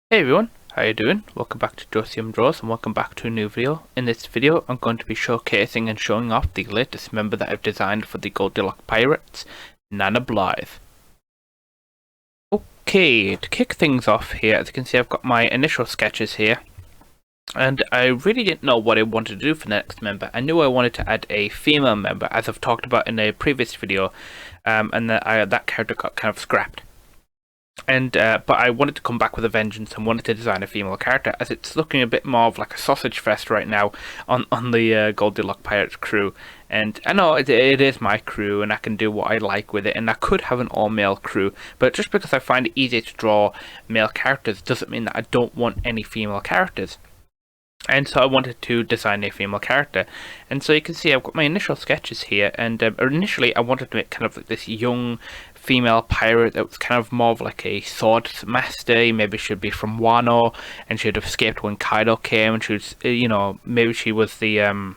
Hey everyone, how you doing? Welcome back to Joecmdrawz and welcome back to a new video. In this video I'm going to be showcasing and showing off the latest member that I've designed for the Goldielock Pirates, Nanna Blythe. Okay, to kick things off here, as you can see I've got my initial sketches here. And I really didn't know what I wanted to do for the next member. I knew I wanted to add a female member, as I've talked about in a previous video, and that character got kind of scrapped. And but I wanted to come back with a vengeance and wanted to design a female character, as it's looking a bit more of like a sausage fest right now on the Goldielock Pirates crew. And I know it is my crew and I can do what I like with it, and I could have an all-male crew, but just because I find it easier to draw male characters doesn't mean that I don't want any female characters. And so I wanted to design a female character, and so you can see I've got my initial sketches here. And initially I wanted to make kind of like this young female pirate that was kind of more of like a sword master. Maybe she'd be from Wano and she'd have escaped when Kaido came, and she was, maybe she was the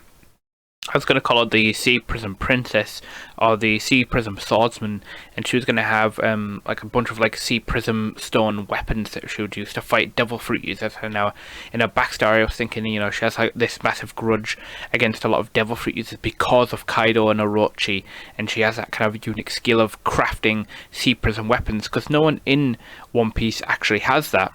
I was going to call her the Sea Prism Princess or the Sea Prism Swordsman, and she was going to have like a bunch of like Sea Prism stone weapons that she would use to fight devil fruit users. And now in her backstory I was thinking, she has like this massive grudge against a lot of devil fruit users because of Kaido and Orochi, and she has that kind of unique skill of crafting Sea Prism weapons, because no one in One Piece actually has that.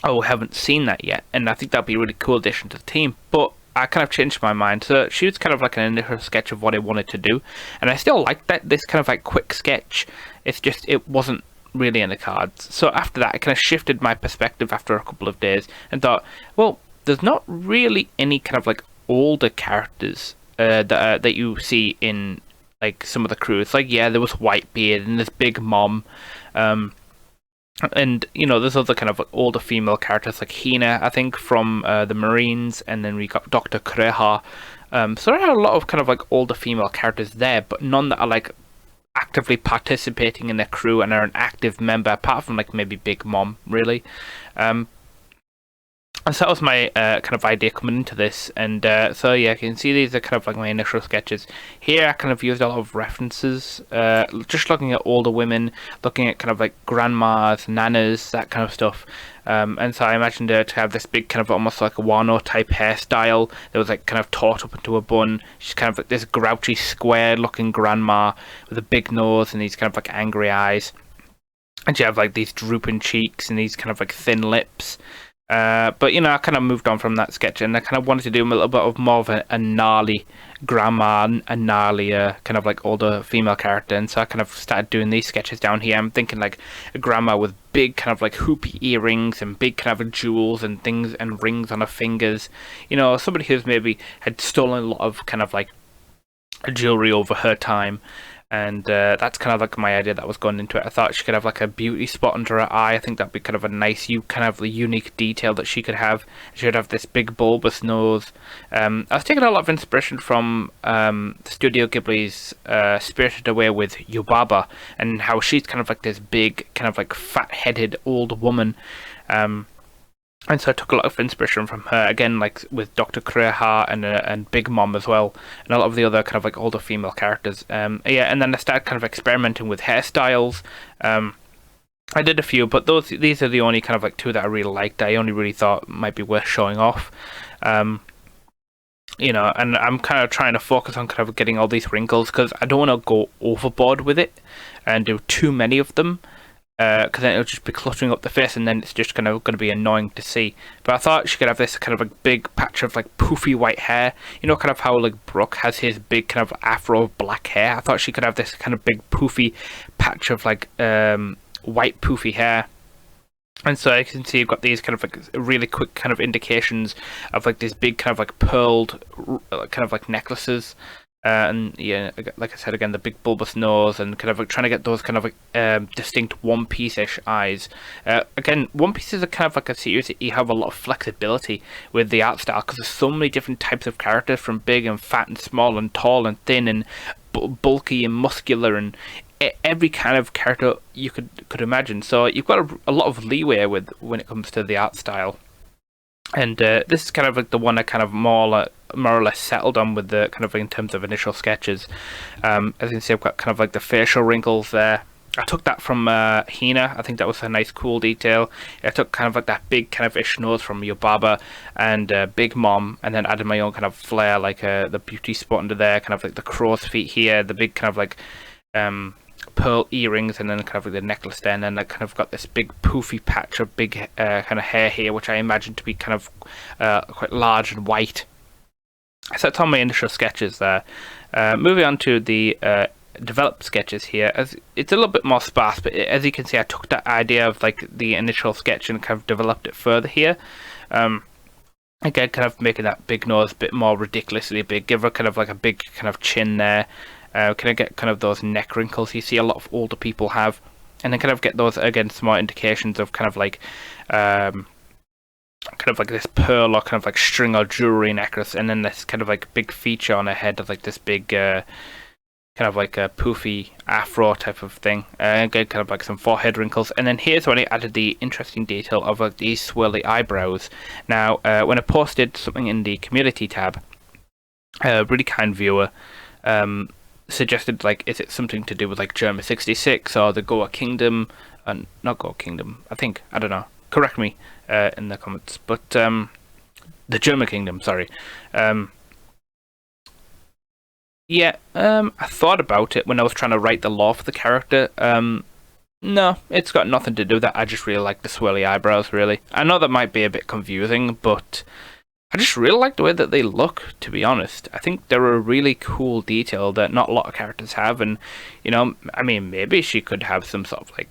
Oh, haven't seen that yet, and I think that'd be a really cool addition to the team. But I kind of changed my mind. So she was kind of like an initial sketch of what I wanted to do, and I still like this kind of like quick sketch. It's just it wasn't really in the cards. So after that I kind of shifted my perspective after a couple of days and thought, well, there's not really any kind of like older characters that you see in like some of the crew. It's like, yeah, there was Whitebeard and there's Big Mom, and there's other kind of like older female characters like Hina, I think, from the Marines, and then we got Dr. Kureha. So there are a lot of kind of like older female characters there, but none that are like actively participating in their crew and are an active member, apart from like maybe Big Mom, really. And so that was my kind of idea coming into this. And so yeah, you can see these are kind of like my initial sketches. Here I kind of used a lot of references, just looking at older women, looking at kind of like grandmas, nanas, that kind of stuff. And so I imagined her to have this big kind of almost like a Wano type hairstyle that was like kind of taut up into a bun. She's kind of like this grouchy, square looking grandma with a big nose and these kind of like angry eyes. And she have like these drooping cheeks and these kind of like thin lips. But I kind of moved on from that sketch, and I kind of wanted to do a little bit of more of a gnarly grandma, a gnarly kind of like older female character. And so I kind of started doing these sketches down here. I'm thinking like a grandma with big kind of like hoopy earrings and big kind of jewels and things and rings on her fingers. Somebody who's maybe had stolen a lot of kind of like jewelry over her time. And that's kind of like my idea that was going into it. I thought she could have like a beauty spot under her eye. I think that'd be kind of a nice, kind of unique detail that she could have. She would have this big bulbous nose. I was taking a lot of inspiration from Studio Ghibli's Spirited Away with Yubaba, and how she's kind of like this big, kind of like fat-headed old woman. And so I took a lot of inspiration from her, again, like with Dr. Kureha and Big Mom as well, and a lot of the other kind of like older female characters. And then I started kind of experimenting with hairstyles. I did a few, but these are the only kind of like two that I really liked. I only really thought might be worth showing off. And I'm kind of trying to focus on kind of getting all these wrinkles, because I don't want to go overboard with it and do too many of them. Because then it'll just be cluttering up the face, and then it's just going to be annoying to see. But I thought she could have this kind of like big patch of like poofy white hair. Kind of how like Brook has his big kind of afro black hair. I thought she could have this kind of big poofy patch of like white poofy hair. And so you can see you've got these kind of like really quick kind of indications of like these big kind of like pearled kind of like necklaces. And yeah, like I said again, the big bulbous nose, and kind of like trying to get those kind of like distinct One Piece-ish eyes. Again, One Piece is a kind of like a series that you have a lot of flexibility with the art style, because there's so many different types of characters, from big and fat and small and tall and thin and bulky and muscular, and every kind of character you could imagine. So you've got a lot of leeway with when it comes to the art style. And this is kind of like the one I kind of more or less settled on with the kind of in terms of initial sketches. As you can see, I've got kind of like the facial wrinkles there. I took that from Hina. I think that was a nice, cool detail. I took kind of like that big kind of ish nose from Yubaba and Big Mom, and then added my own kind of flair, like the beauty spot under there, kind of like the crow's feet here, the big kind of like pearl earrings, and then kind of like the necklace there, and then I kind of got this big poofy patch of big kind of hair here, which I imagine to be kind of quite large and white. So that's all my initial sketches there. Moving on to the developed sketches here, as it's a little bit more sparse, but as you can see, I took that idea of like the initial sketch and kind of developed it further here. Again, kind of making that big nose a bit more ridiculously big, give her kind of like a big kind of chin there. Can I get kind of those neck wrinkles you see a lot of older people have, and then kind of get those, again, some more indications of kind of like this pearl or kind of like string or jewelry necklace, and then this kind of like big feature on her head of like this big kind of like a poofy afro type of thing. Again, kind of like some forehead wrinkles. And then here's when I added the interesting detail of like these swirly eyebrows. Now, when I posted something in the community tab, a really kind viewer suggested, like, is it something to do with like Germa 66 or the Goa Kingdom? Not Goa Kingdom, I think. I don't know. Correct me in the comments. But the Germa Kingdom, sorry. Yeah, I thought about it when I was trying to write the lore for the character. No, it's got nothing to do with that. I just really like the swirly eyebrows, really. I know that might be a bit confusing, but I just really like the way that they look, to be honest. I think they're a really cool detail that not a lot of characters have, and, you know, I mean, maybe she could have some sort of, like,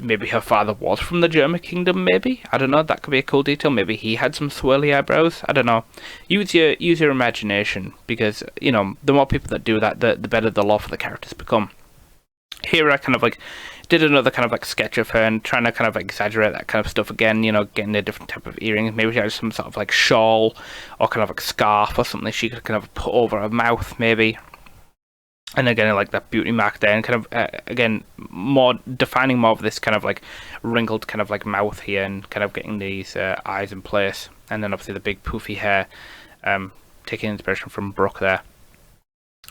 maybe her father was from the German Kingdom, maybe? I don't know, that could be a cool detail. Maybe he had some swirly eyebrows. I don't know. Use your imagination, because, you know, the more people that do that, the better the lore for the characters become. Here I kind of, like, did another kind of, like, sketch of her and trying to kind of exaggerate that kind of stuff again, you know, getting a different type of earrings. Maybe she had some sort of, like, shawl or kind of, like, scarf or something she could kind of put over her mouth, maybe. And again, like that beauty mark there, and kind of again more defining more of this kind of like wrinkled kind of like mouth here, and kind of getting these eyes in place, and then obviously the big poofy hair, taking inspiration from Brooke there.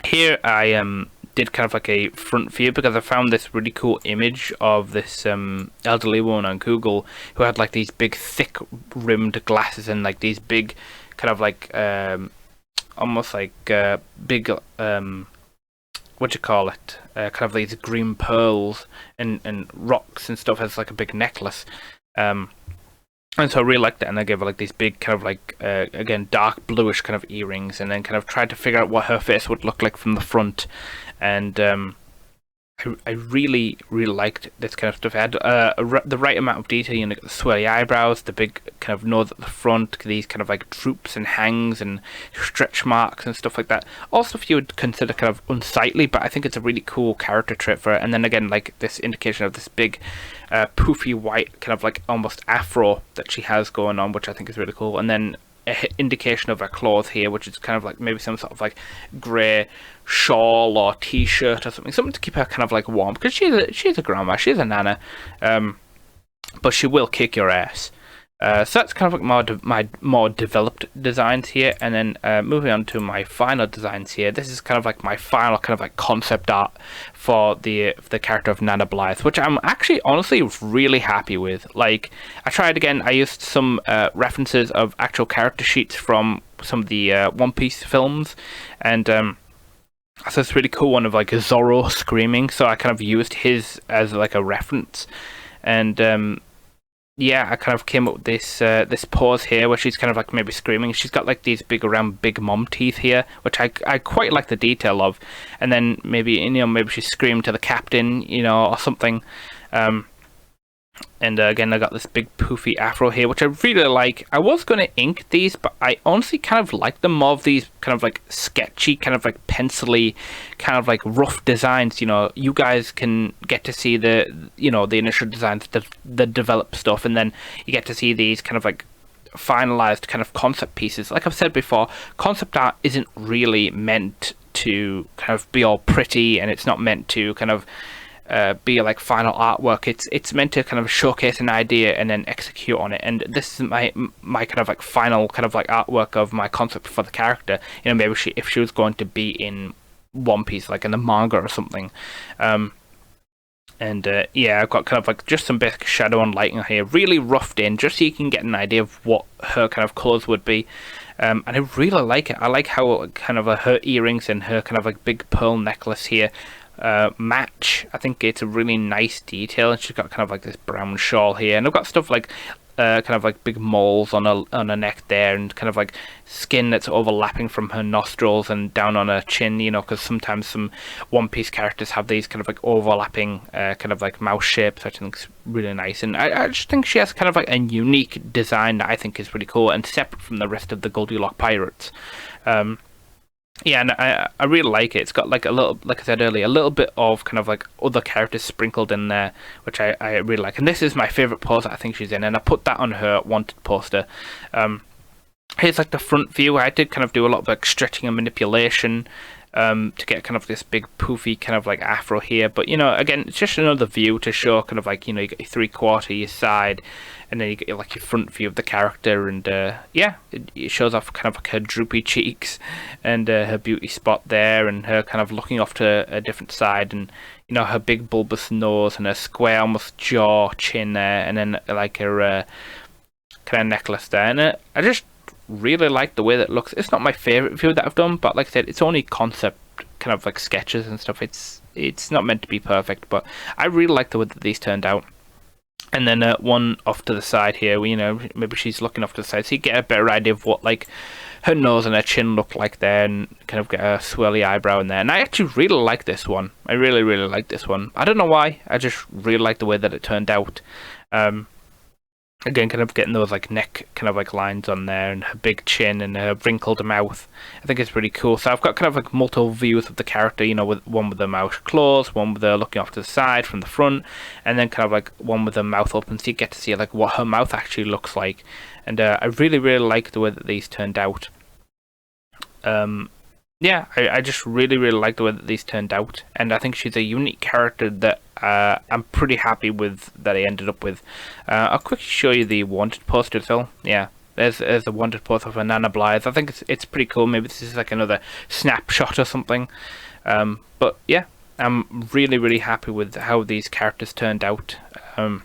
Here I did kind of like a front view, because I found this really cool image of this elderly woman on Google who had like these big thick rimmed glasses and like these big kind of like almost like big what do you call it? Kind of these green pearls and rocks and stuff as like a big necklace. And so I really liked it, and I gave her like these big kind of like again dark bluish kind of earrings, and then kind of tried to figure out what her face would look like from the front. And I really liked this kind of stuff. It had the right amount of detail, you know, the swirly eyebrows, the big kind of nose at the front, these kind of like droops and hangs and stretch marks and stuff like that. All stuff you would consider kind of unsightly, but I think it's a really cool character trait for it. And then again, like this indication of this big poofy white kind of like almost afro that she has going on, which I think is really cool. And then indication of her clothes here, which is kind of like maybe some sort of like grey shawl or t-shirt or something to keep her kind of like warm, because she's a grandma, she's a nana, but she will kick your ass. So that's kind of like my more developed designs here, and then moving on to my final designs here. This is kind of like my final kind of like concept art for the character of Nanna Blythe, which I'm actually honestly really happy with. Like, I tried again, I used some references of actual character sheets from some of the One Piece films, and so it's really cool one of like Zoro screaming, so I kind of used his as like a reference, and yeah, I kind of came up with this this pose here where she's kind of like maybe screaming. She's got like these big round big mom teeth here, which I quite like the detail of. And then maybe, you know, maybe she's screaming to the captain, you know, or something. And again, I got this big poofy afro here, which I really like. I was going to ink these, but I honestly kind of like them more of these kind of like sketchy, kind of like pencil-y, kind of like rough designs. You know, you guys can get to see the, you know, the initial designs, the developed stuff, and then you get to see these kind of like finalized kind of concept pieces. Like I've said before, concept art isn't really meant to kind of be all pretty, and it's not meant to kind of be like final artwork. It's meant to kind of showcase an idea and then execute on it, and this is my kind of like final kind of like artwork of my concept for the character. You know, maybe if she was going to be in One Piece, like in the manga or something, And yeah, I've got kind of like just some basic shadow and lighting here, really roughed in, just so you can get an idea of what her kind of clothes would be. And I really like it. I like how kind of her earrings and her kind of like big pearl necklace here match. I think it's a really nice detail, and she's got kind of like this brown shawl here, and I've got stuff like kind of like big moles on her neck there, and kind of like skin that's overlapping from her nostrils and down on her chin, you know, because sometimes some One Piece characters have these kind of like overlapping kind of like mouth shapes, which I think is really nice. And I just think she has kind of like a unique design that I think is really cool and separate from the rest of the Goldielock pirates. Yeah, and I really like it. It's got like a little, like I said earlier, a little bit of kind of like other characters sprinkled in there, which I really like. And this is my favourite pose that I think she's in, and I put that on her wanted poster. Here's like the front view. I did kind of do a lot of like stretching and manipulation to get kind of this big poofy kind of like afro here. But you know, again, it's just another view to show kind of like, you know, you got your 3/4, your side, and then you get like your front view of the character, and yeah, it shows off kind of like her droopy cheeks and her beauty spot there, and her kind of looking off to a different side, and you know, her big bulbous nose and her square almost jaw, chin there, and then like her kind of necklace there. And I just really like the way that it looks. It's not my favorite view that I've done, but like I said, it's only concept kind of like sketches and stuff. It's not meant to be perfect, but I really like the way that these turned out. And then one off to the side here, you know, maybe she's looking off to the side, so you get a better idea of what like her nose and her chin look like there, and kind of get a swirly eyebrow in there. And I actually really like this one. I really like this one. I don't know why. I just really like the way that it turned out. Again, kind of getting those like neck kind of like lines on there, and her big chin and her wrinkled mouth. I think it's pretty cool. So I've got kind of like multiple views of the character, you know, with one with the mouth closed, one with her looking off to the side from the front, and then kind of like one with her mouth open, so you get to see like what her mouth actually looks like. And I really like the way that these turned out. Yeah, I just really like the way that these turned out, and I think she's a unique character that I'm pretty happy with that I ended up with. I'll quickly show you the wanted poster as well. Yeah, there's a wanted poster for Nanna Blythe. I think it's pretty cool. Maybe this is like another snapshot or something. But yeah, I'm really happy with how these characters turned out. I'm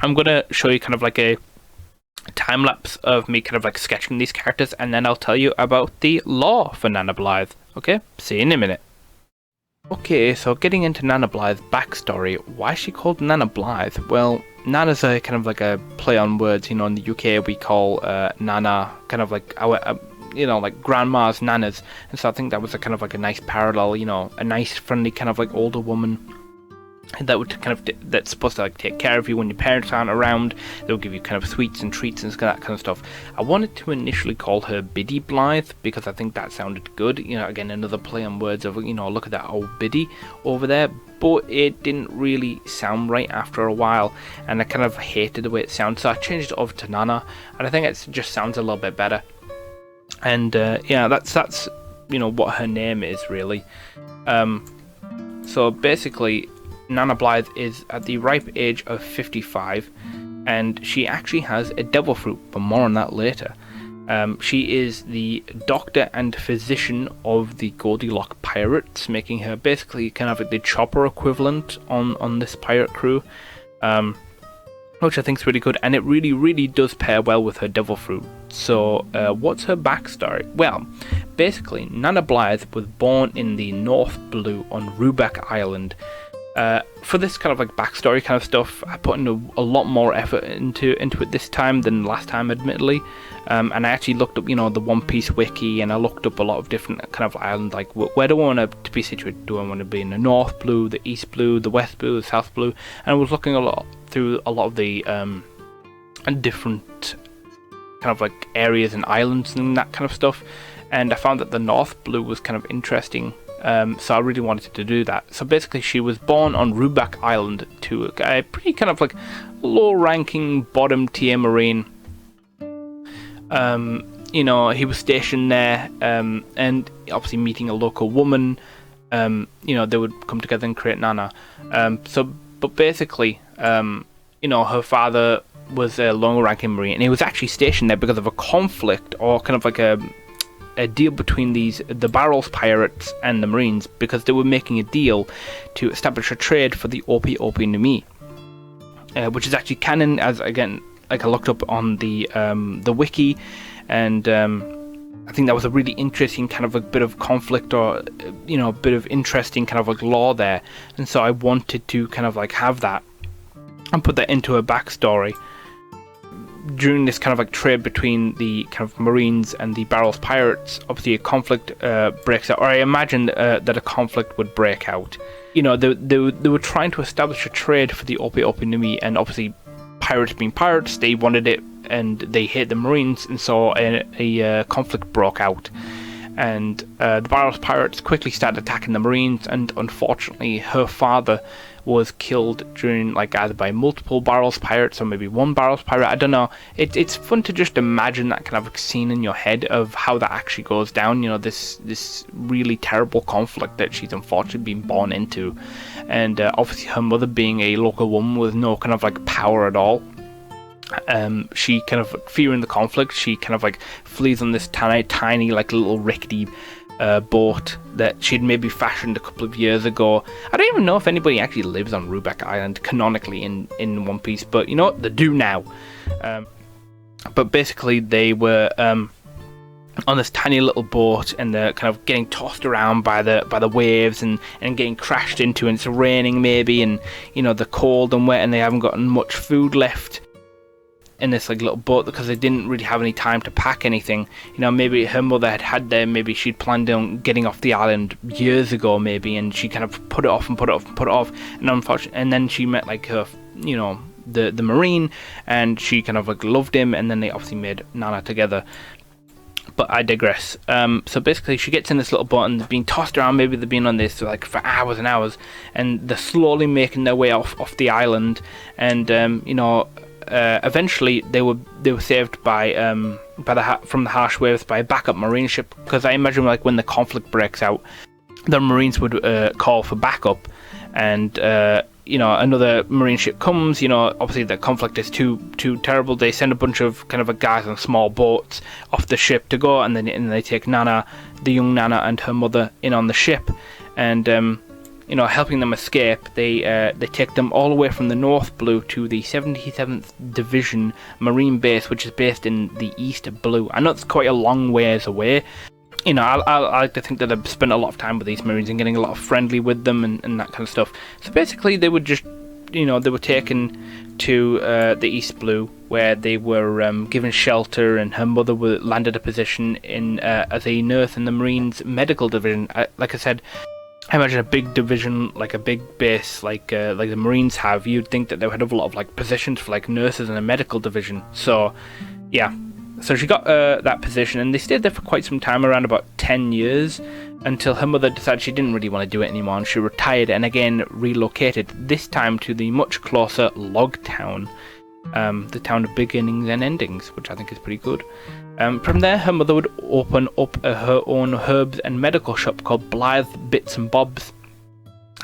gonna show you kind of like a time lapse of me kind of like sketching these characters, and then I'll tell you about the lore for Nanna Blythe. Okay, see you in a minute. Okay, so getting into Nanna Blythe's backstory. Why is she called Nanna Blythe? Well, Nana's a kind of like a play on words. You know, in the UK we call Nana kind of like our you know, like grandma's nanas, and so I think that was a kind of like a nice parallel. You know, a nice friendly kind of like older woman that would kind of that's supposed to like take care of you when your parents aren't around. They'll give you kind of sweets and treats and that kind of stuff. I wanted to initially call her Biddy Blythe because I think that sounded good. You know, again, another play on words of, you know, look at that old Biddy over there. But it didn't really sound right after a while, and I kind of hated the way it sounded, so I changed it over to Nana, and I think it just sounds a little bit better. And yeah, that's you know what her name is really. So basically, Nanna Blythe is at the ripe age of 55, and she actually has a devil fruit, but more on that later. She is the doctor and physician of the Goldielock pirates, making her basically kind of like the Chopper equivalent on this pirate crew, which I think is really good, and it really does pair well with her devil fruit. So what's her backstory? Well, basically, Nanna Blythe was born in the North Blue on Rubeck Island. For this kind of like backstory kind of stuff, I put in a lot more effort into it this time than last time, admittedly. And I actually looked up, you know, the One Piece wiki, and I looked up a lot of different kind of islands, like where do I want to be situated? Do I want to be in the North Blue, the East Blue, the West Blue, the South Blue? And I was looking through a lot of the different kind of like areas and islands and that kind of stuff, and I found that the North Blue was kind of interesting. So I really wanted to do that. So basically, she was born on Rubeck Island to a pretty kind of like low-ranking, bottom-tier marine. You know, he was stationed there, and obviously meeting a local woman. You know, they would come together and create Nana. But basically, you know, her father was a low-ranking marine, and he was actually stationed there because of a conflict, or kind of like a a deal between the Barrels pirates and the Marines, because they were making a deal to establish a trade for the Opi Opi Numi, which is actually canon, as again, like I looked up on the wiki, and I think that was a really interesting kind of a bit of conflict, or a bit of interesting kind of like lore there, and so I wanted to kind of like have that and put that into a backstory. During this kind of like trade between the kind of Marines and the Barrels pirates, obviously a conflict breaks out, or I imagine that a conflict would break out. They were trying to establish a trade for the Opi Opi Numi, and obviously pirates being pirates, they wanted it, and they hate the Marines, and so a conflict broke out. And the Barrels pirates quickly started attacking the Marines, and unfortunately her father was killed during, like, either by multiple Barrels pirates or maybe one Barrels pirate. I don't know. It's fun to just imagine that kind of like scene in your head of how that actually goes down. This really terrible conflict that she's unfortunately been born into, and obviously her mother being a local woman with no kind of like power at all. She kind of fearing the conflict, she kind of like flees on this tiny like little rickety boat that she'd maybe fashioned a couple of years ago. I don't even know if anybody actually lives on Rubeck Island canonically in One Piece, but you know what, they do now. But basically they were on this tiny little boat, and they're kind of getting tossed around by the waves and getting crashed into, and it's raining maybe, and they're cold and wet, and they haven't got much food left in this like little boat because they didn't really have any time to pack anything. Maybe her mother had there, maybe she'd planned on getting off the island years ago maybe, and she kind of put it off, and unfortunately, and then she met like her the Marine, and she kind of like loved him, and then they obviously made Nanna together. But I digress. So basically she gets in this little boat, and they're being tossed around, maybe they've been on this like for hours and hours, and they're slowly making their way off the island, and eventually they were saved from the harsh waves by a backup Marine ship, because I imagine like when the conflict breaks out, the Marines would call for backup, and another Marine ship comes. Obviously the conflict is too terrible. They send a bunch of kind of guys on small boats off the ship to go, and then they take Nanna, the young Nanna, and her mother in on the ship, and helping them escape. They take them all the way from the North Blue to the 77th Division Marine Base, which is based in the East Blue. I know it's quite a long ways away. I like to think that I've spent a lot of time with these Marines and getting a lot of friendly with them and that kind of stuff. So basically they were just, they were taken to the East Blue, where they were given shelter, and her mother landed a position in as a nurse in the Marines Medical Division. Like I said, I imagine a big division, like a big base, like the Marines have. You'd think that they would have a lot of like positions for like nurses in a medical division. So, yeah. So she got that position, and they stayed there for quite some time, around about 10 years, until her mother decided she didn't really want to do it anymore, and she retired and again relocated, this time to the much closer log town, the town of beginnings and endings, which I think is pretty good. From there, her mother would open up her own herbs and medical shop called Blythe Bits and Bobs.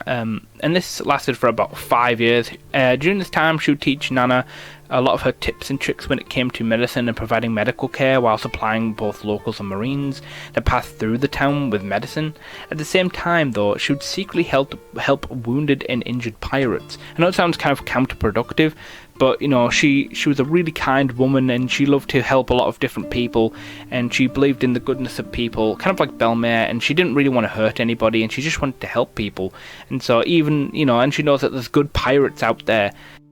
And this lasted for about 5 years. During this time, she would teach Nanna a lot of her tips and tricks when it came to medicine and providing medical care, while supplying both locals and Marines that passed through the town with medicine. At the same time, though, she would secretly help wounded and injured pirates. I know it sounds kind of counterproductive, but she was a really kind woman, and she loved to help a lot of different people, and she believed in the goodness of people, kind of like Belmare, and she didn't really want to hurt anybody, and she just wanted to help people. And so even, and she knows that there's good pirates out there.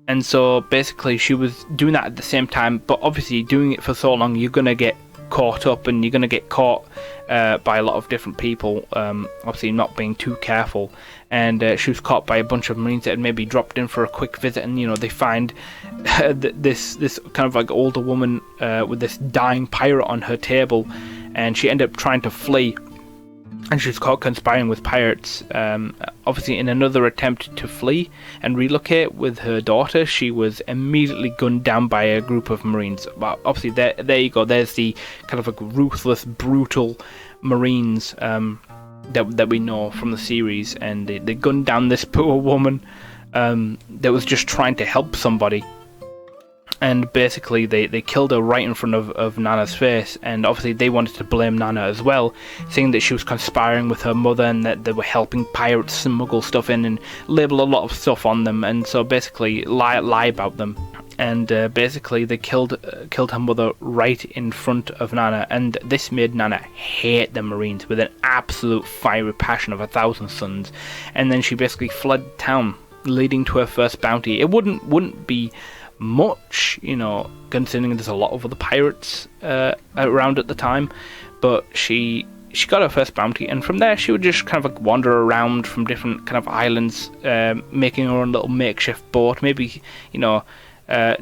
And so basically she was doing that at the same time, but obviously doing it for so long, you're going to get caught up, and you're going to get caught by a lot of different people, obviously not being too careful. And she was caught by a bunch of Marines that had maybe dropped in for a quick visit, and they find this kind of like older woman with this dying pirate on her table, and she ended up trying to flee, and she was caught conspiring with pirates. Obviously, in another attempt to flee and relocate with her daughter, she was immediately gunned down by a group of Marines. But obviously, there you go. There's the kind of like ruthless, brutal Marines that we know from the series, and they gunned down this poor woman that was just trying to help somebody. And basically they killed her right in front of Nanna's face, and obviously they wanted to blame Nanna as well, saying that she was conspiring with her mother and that they were helping pirates smuggle stuff in and label a lot of stuff on them, and so basically lie about them. And basically they killed her mother right in front of Nanna, and this made Nanna hate the Marines with an absolute fiery passion of 1,000 suns. And then she basically fled town, leading to her first bounty. It wouldn't be much, you know, considering there's a lot of other pirates around at the time, but she got her first bounty, and from there she would just kind of like wander around from different kind of islands, making her own little makeshift boat, maybe, you know,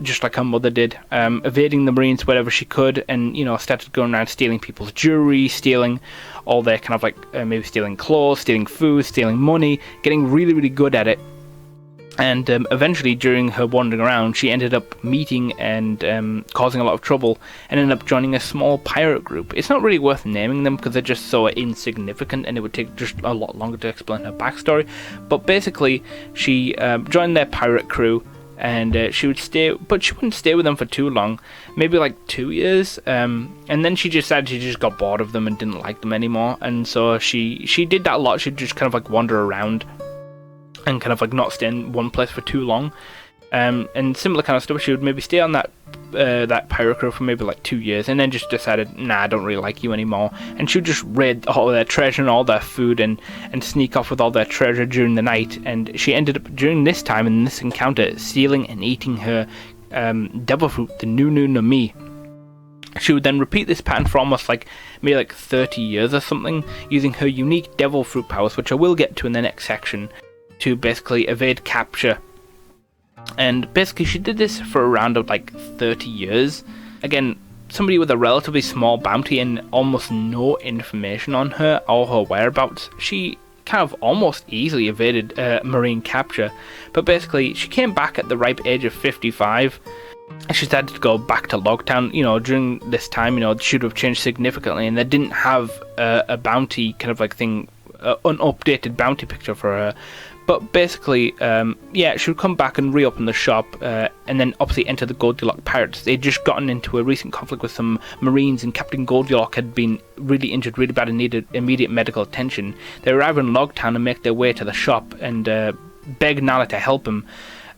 just like her mother did, evading the Marines wherever she could, and, you know, started going around stealing people's jewelry, stealing all their kind of like maybe stealing clothes, stealing food, stealing money, getting really, really good at it. And eventually, during her wandering around, she ended up meeting and causing a lot of trouble, and ended up joining a small pirate group. It's not really worth naming them because they're just so insignificant, and it would take just a lot longer to explain her backstory. But basically, she joined their pirate crew, and she would stay, but she wouldn't stay with them for too long, maybe like 2 years. And then she decided she just got bored of them and didn't like them anymore, and so she did that a lot. She'd just kind of like wander around and kind of like not stay in one place for too long, and similar kind of stuff. She would maybe stay on that pirate crew for maybe like 2 years, and then just decided, nah, I don't really like you anymore, and she would just raid all their treasure and all their food, and sneak off with all their treasure during the night. And she ended up, during this time in this encounter, stealing and eating her devil fruit, the Nunu no Mi. She would then repeat this pattern for almost like maybe like 30 years or something, using her unique devil fruit powers, which I will get to in the next section, to basically evade capture. And basically she did this for around like 30 years. Again, somebody with a relatively small bounty and almost no information on her or her whereabouts. She kind of almost easily evaded marine capture, but basically she came back at the ripe age of 55, and she decided to go back to Logtown. You know, during this time, you know, she would have changed significantly, and they didn't have a bounty kind of like thing, an updated bounty picture for her. But basically, yeah, she would come back and reopen the shop, and then obviously enter the Goldielock pirates. They'd just gotten into a recent conflict with some Marines, and Captain Goldielock had been really injured, really bad, and needed immediate medical attention. They arrive in Logtown and make their way to the shop and beg Nanna to help him.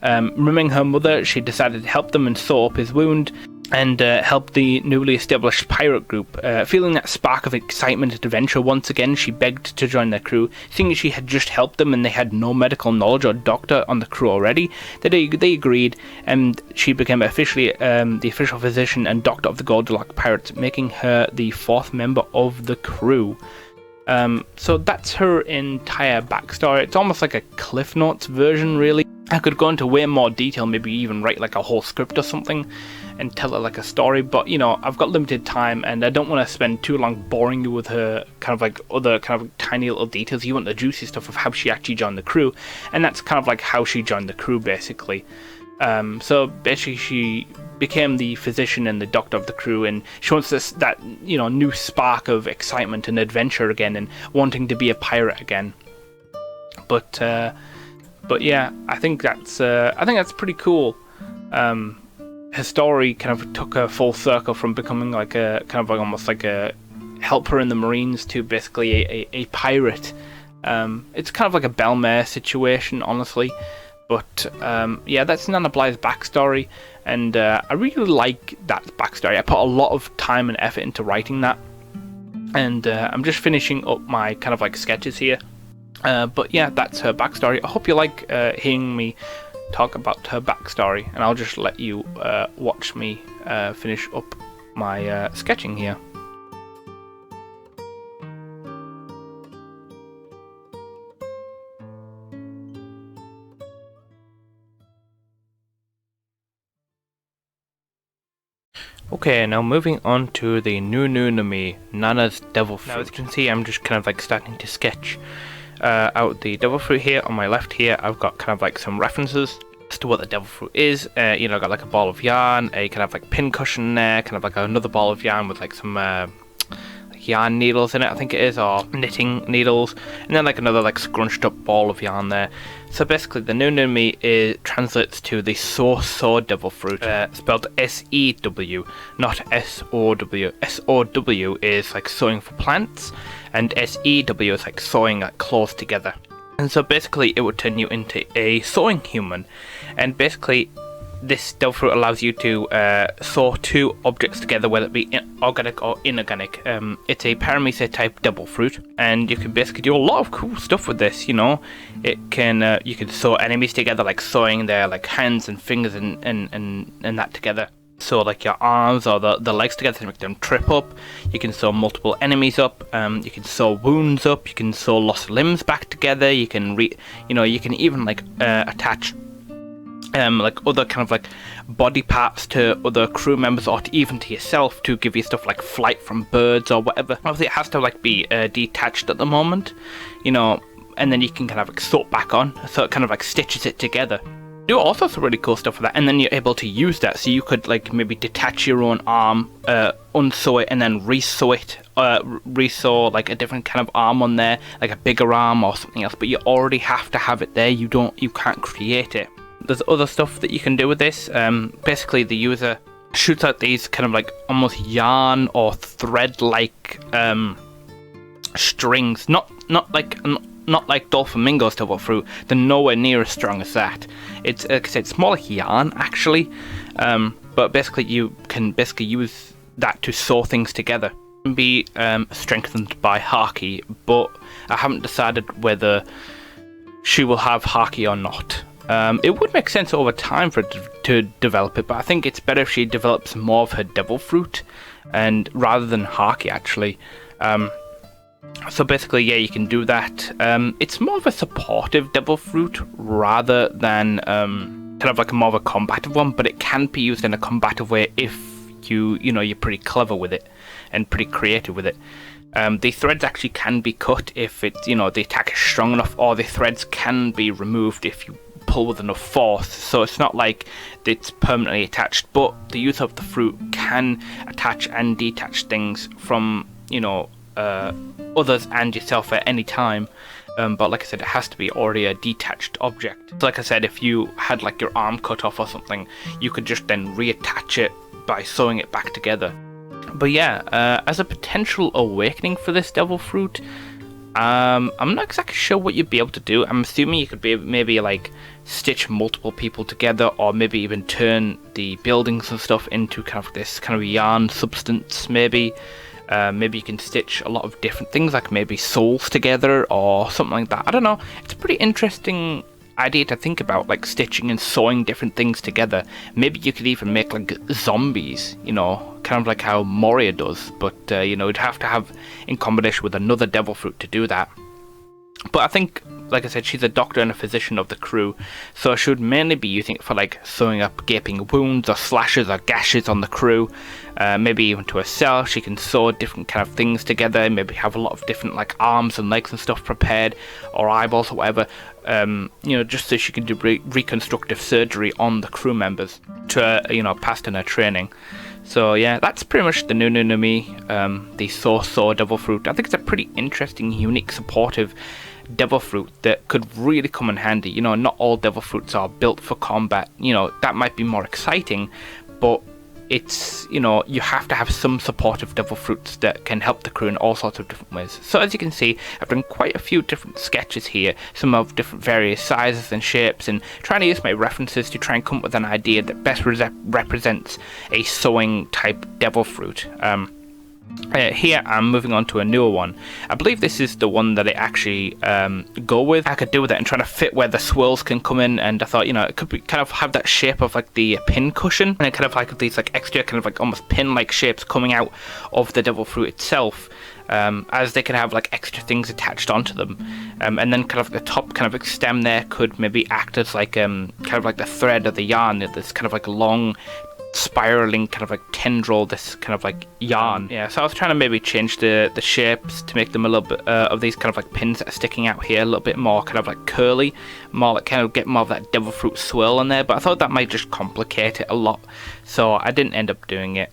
Remembering her mother, she decided to help them and sew up his wound, and help the newly established pirate group. Feeling that spark of excitement and adventure once again, she begged to join their crew. Seeing she had just helped them and they had no medical knowledge or doctor on the crew already, they agreed, and she became officially the official physician and doctor of the Goldielock pirates, making her the 4th member of the crew. So that's her entire backstory. It's almost like a Cliff Notes version, really. I could go into way more detail, maybe even write like a whole script or something and tell it like a story, but you know, I've got limited time and I don't want to spend too long boring you with her kind of like other kind of tiny little details. You want the juicy stuff of how she actually joined the crew, and that's kind of like how she joined the crew basically. So basically she became the physician and the doctor of the crew, and she wants that, you know, new spark of excitement and adventure again, and wanting to be a pirate again. But yeah, I think that's pretty cool. Her story kind of took her full circle from becoming like a kind of like almost like a helper in the Marines to basically a pirate. It's kind of like a Belmare situation, honestly. But yeah, that's Nanna Blythe's backstory, and I really like that backstory. I put a lot of time and effort into writing that, and I'm just finishing up my kind of like sketches here. But yeah, that's her backstory. I hope you like hearing me talk about her backstory, and I'll just let you watch me finish up my sketching here. Okay, now moving on to the Nunu no Mi, Nanna's devil fruit. Now as you can see, I'm just kind of like starting to sketch out the devil fruit here. On my left here, I've got kind of like some references as to what the devil fruit is. You know, I've got like a ball of yarn, a kind of like pin cushion there, kind of like another ball of yarn with like some like yarn needles in it, I think it is, or knitting needles, and then like another like scrunched up ball of yarn there. So basically the new translates to the sow devil fruit, spelled S-E-W, not S-O-W. S-O-W is like sowing for plants, and S-E-W is like sewing like clothes together. And so basically it would turn you into a sewing human, and basically this devil fruit allows you to sew two objects together, whether it be organic or inorganic. It's a parameter type devil fruit, and you can basically do a lot of cool stuff with this. You know, it can you can sew enemies together, like sewing their like hands and fingers and that together. So like your arms or the legs together to make them trip up. You can sew multiple enemies up. You can sew wounds up. You can sew lost limbs back together. You can you can even like attach like other kind of like body parts to other crew members, or even to yourself, to give you stuff like flight from birds or whatever. Obviously it has to like be detached at the moment, you know, and then you can kind of like sew it back on, so it kind of like stitches it together. Do all sorts of really cool stuff with that, and then you're able to use that, so you could like maybe detach your own arm, unsew it, and then resew it, resew like a different kind of arm on there, like a bigger arm or something else. But you already have to have it there. You can't create it. There's other stuff that you can do with this. Basically the user shoots out these kind of like almost yarn or thread like strings, not like Doflamingo's devil fruit. They're nowhere near as strong as that. It's like I said, it's more like yarn actually, but basically you can basically use that to sew things together. It can be strengthened by Haki, but I haven't decided whether she will have Haki or not. It would make sense over time for it to develop it, but I think it's better if she develops more of her devil fruit, and rather than Haki actually. So basically, yeah, you can do that. It's more of a supportive devil fruit rather than kind of like more of a combative one, but it can be used in a combative way if you're pretty clever with it and pretty creative with it. The threads actually can be cut if it's the attack is strong enough, or the threads can be removed if you pull with enough force. So it's not like it's permanently attached, but the use of the fruit can attach and detach things from others and yourself at any time. But like I said, it has to be already a detached object. So like I said, if you had like your arm cut off or something, you could just then reattach it by sewing it back together. But yeah, as a potential awakening for this devil fruit, I'm not exactly sure what you'd be able to do. I'm assuming you could be maybe like stitch multiple people together, or maybe even turn the buildings and stuff into kind of this kind of yarn substance. Maybe you can stitch a lot of different things, like maybe souls together or something like that. I don't know. It's a pretty interesting idea to think about, like stitching and sewing different things together. Maybe you could even make like zombies, kind of like how Moria does, but you'd have to have in combination with another devil fruit to do that. But I think, like I said, she's a doctor and a physician of the crew, so I should mainly be using it for like sewing up gaping wounds or slashes or gashes on the crew. Maybe even to herself, she can sew different kind of things together, maybe have a lot of different like arms and legs and stuff prepared, or eyeballs or whatever, just so she can do reconstructive surgery on the crew members to past in her training. So yeah, that's pretty much the new me, the sow devil fruit. I think it's a pretty interesting, unique, supportive devil fruit that could really come in handy. Not all devil fruits are built for combat. That might be more exciting, but it's you have to have some supportive devil fruits that can help the crew in all sorts of different ways. So as you can see, I've done quite a few different sketches here, some of different various sizes and shapes, and trying to use my references to try and come up with an idea that best represents a sewing type devil fruit. Here I'm moving on to a newer one. I believe this is the one that I actually go with. I could do with it and trying to fit where the swirls can come in, and I thought it could be kind of have that shape of like the pin cushion, and it kind of like these like extra kind of like almost pin like shapes coming out of the devil fruit itself, as they can have like extra things attached onto them, and then kind of the top kind of like stem there could maybe act as like kind of like the thread of the yarn, this kind of like long spiraling kind of like tendril, this kind of like yarn. Yeah, so I was trying to maybe change the shapes to make them a little bit of these kind of like pins that are sticking out here a little bit more kind of like curly, more like kind of get more of that devil fruit swirl in there, but I thought that might just complicate it a lot, so I didn't end up doing it.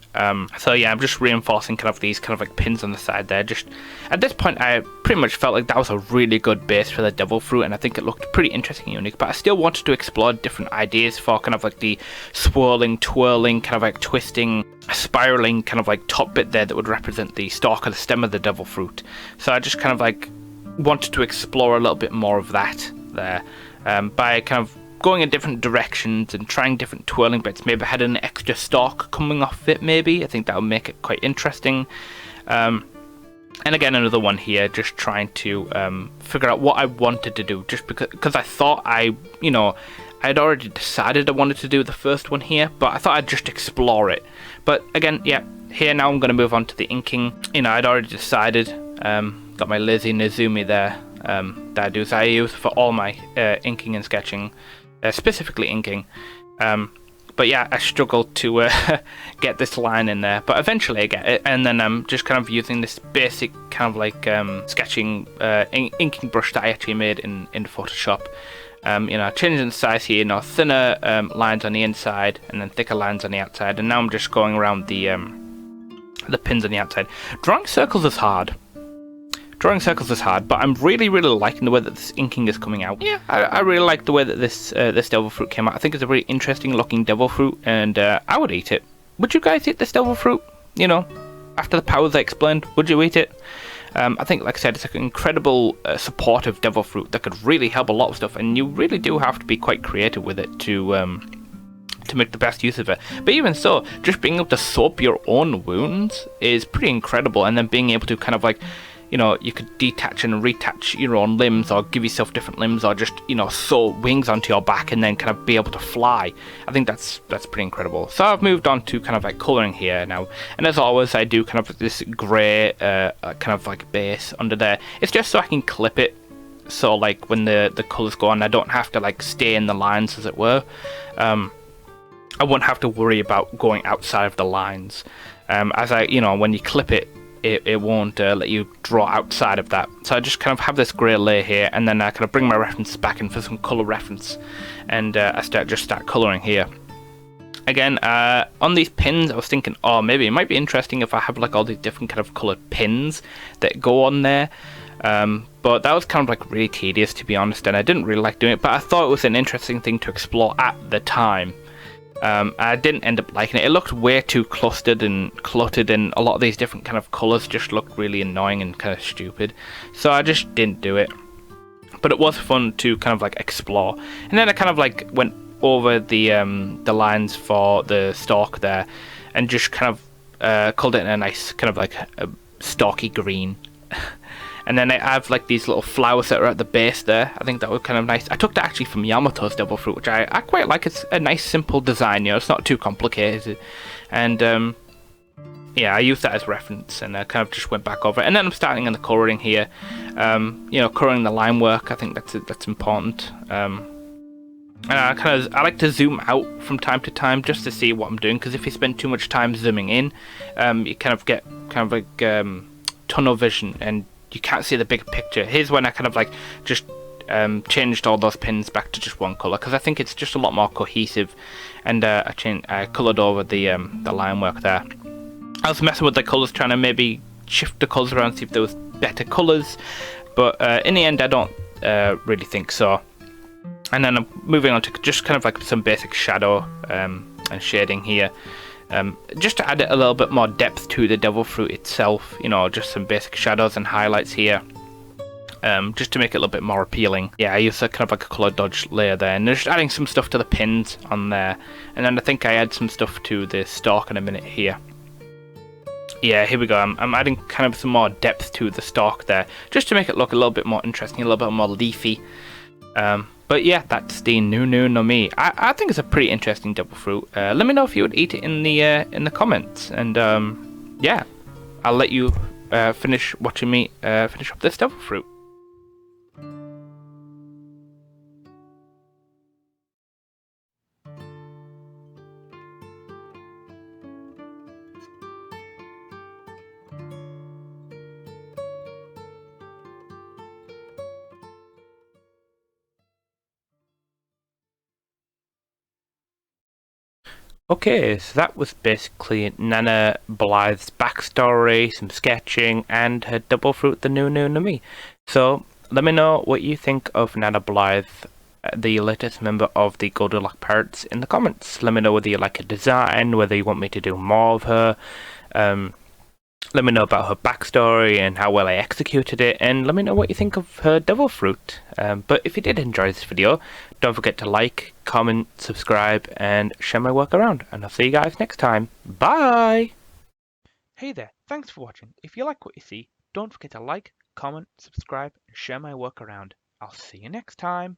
So yeah, I'm just reinforcing kind of these kind of like pins on the side there. Just at this point I pretty much felt like that was a really good base for the devil fruit, and I think it looked pretty interesting and unique, but I still wanted to explore different ideas for kind of like the swirling, twirling, kind of like twisting, spiraling kind of like top bit there that would represent the stalk or the stem of the devil fruit. So I just kind of like wanted to explore a little bit more of that there, by kind of going in different directions and trying different twirling bits. Maybe I had an extra stalk coming off it, maybe. I think that would make it quite interesting. And again, another one here, just trying to figure out what I wanted to do, just because I thought I'd already decided I wanted to do the first one here, but I thought I'd just explore it. But again, yeah, here now I'm going to move on to the inking. I'd already decided, got my lazy Nezumi there, that I use for all my inking and sketching, specifically inking. But yeah, I struggled to get this line in there, but eventually I get it, and then I'm just kind of using this basic kind of like sketching inking brush that I actually made in Photoshop. Changing the size here, thinner lines on the inside and then thicker lines on the outside, and now I'm just going around the pins on the outside. Drawing circles is hard, but I'm really liking the way that this inking is coming out. Yeah, I really like the way that this devil fruit came out. I think it's a really interesting looking devil fruit, and I would eat it. Would you guys eat this devil fruit? After the powers I explained, would you eat it? I think, like I said, it's an incredible supportive devil fruit that could really help a lot of stuff, and you really do have to be quite creative with it to make the best use of it. But even so, just being able to soap your own wounds is pretty incredible, and then being able to kind of like, you could detach and retach your own limbs, or give yourself different limbs, or just, sew wings onto your back and then kind of be able to fly. I think that's pretty incredible. So I've moved on to kind of like colouring here now, and as always I do kind of this grey kind of like base under there. It's just so I can clip it, so like when the colours go on I don't have to like stay in the lines, as it were. I won't have to worry about going outside of the lines, as when you clip it, it won't let you draw outside of that. So I just kind of have this grey layer here, and then I kind of bring my reference back in for some colour reference, and I start colouring here. Again, on these pins I was thinking, maybe it might be interesting if I have like all these different kind of coloured pins that go on there, but that was kind of like really tedious, to be honest, and I didn't really like doing it, but I thought it was an interesting thing to explore at the time. I didn't end up liking it. It looked way too clustered and cluttered, and a lot of these different kind of colours just looked really annoying and kind of stupid, so I just didn't do it. But it was fun to kind of like explore, and then I kind of like went over the lines for the stalk there, and just kind of called it a nice kind of like a stalky green. And then I have like these little flowers that are at the base there. I think that was kind of nice. I took that actually from Yamato's devil fruit, which I quite like. It's a nice simple design, it's not too complicated. And yeah, I used that as reference, and I kind of just went back over it. And then I'm starting on the colouring here. Colouring the line work, I think that's important. And I like to zoom out from time to time just to see what I'm doing, because if you spend too much time zooming in, you kind of get kind of like tunnel vision, and you can't see the big picture. Here's when I kind of like just changed all those pins back to just one colour, because I think it's just a lot more cohesive, and I coloured over the line work there. I was messing with the colours, trying to maybe shift the colours around, see if there was better colours, but in the end I don't really think so. And then I'm moving on to just kind of like some basic shadow and shading here. Just to add a little bit more depth to the devil fruit itself, just some basic shadows and highlights here, just to make it a little bit more appealing. Yeah, I use a kind of like a colour dodge layer there, and just adding some stuff to the pins on there, and then I think I add some stuff to the stalk in a minute here. Yeah, here we go. I'm adding kind of some more depth to the stalk there, just to make it look a little bit more interesting, a little bit more leafy. But yeah, that's the Nunu no Mi. I think it's a pretty interesting devil fruit. Let me know if you would eat it in the comments, and yeah, I'll let you finish watching me finish up this devil fruit. Okay, so that was basically Nanna Blythe's backstory, some sketching, and her double fruit, the new me. So let me know what you think of Nanna Blythe, the latest member of the Goldielock Pirates, in the comments. Let me know whether you like her design, whether you want me to do more of her. Let me know about her backstory and how well I executed it, and let me know what you think of her devil fruit. But if you did enjoy this video, don't forget to like, comment, subscribe, and share my work around. And I'll see you guys next time. Bye! Hey there, thanks for watching. If you like what you see, don't forget to like, comment, subscribe, and share my work around. I'll see you next time.